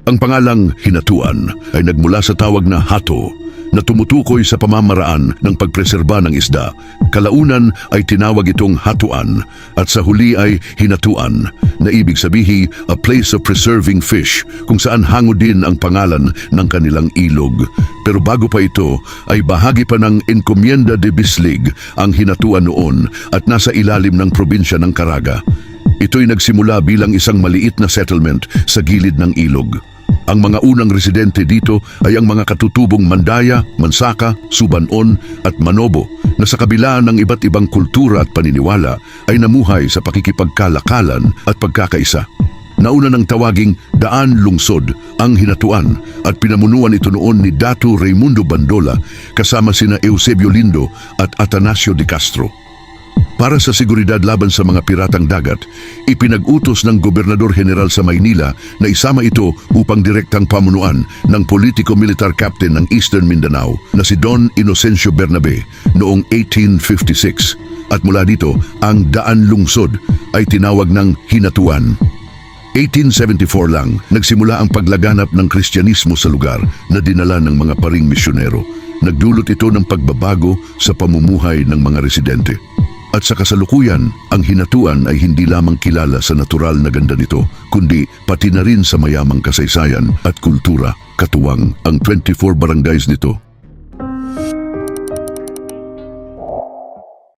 Ang pangalang Hinatuan ay nagmula sa tawag na hato na tumutukoy sa pamamaraan ng pagpreserba ng isda. Kalaunan ay tinawag itong hatuan at sa huli ay hinatuan na ibig sabihin a place of preserving fish kung saan hango din ang pangalan ng kanilang ilog. Pero bago pa ito ay bahagi pa ng Encomienda de Bislig ang Hinatuan noon at nasa ilalim ng probinsya ng Caraga. Ito'y nagsimula bilang isang maliit na settlement sa gilid ng ilog. Ang mga unang residente dito ay ang mga katutubong Mandaya, Mansaka, Subanon at Manobo na sa kabila ng iba't ibang kultura at paniniwala ay namuhay sa pakikipagkalakalan at pagkakaisa. Nauna ng tawaging Daan Lungsod ang Hinatuan at pinamunuan ito noon ni Datu Raimundo Bandola kasama sina Eusebio Lindo at Atanasio de Castro. Para sa seguridad laban sa mga piratang dagat, ipinag-utos ng Gobernador General sa Maynila na isama ito upang direktang pamunuan ng politico-militar captain ng Eastern Mindanao na si Don Inocencio Bernabe noong 1856. At mula dito, ang Daan Lungsod ay tinawag ng Hinatuan. 1874 lang, nagsimula ang paglaganap ng Kristyanismo sa lugar na dinala ng mga paring misyonero. Nagdulot ito ng pagbabago sa pamumuhay ng mga residente. At sa kasalukuyan, ang Hinatuan ay hindi lamang kilala sa natural na ganda nito, kundi pati na rin sa mayamang kasaysayan at kultura. Katuwang ang 24 barangays nito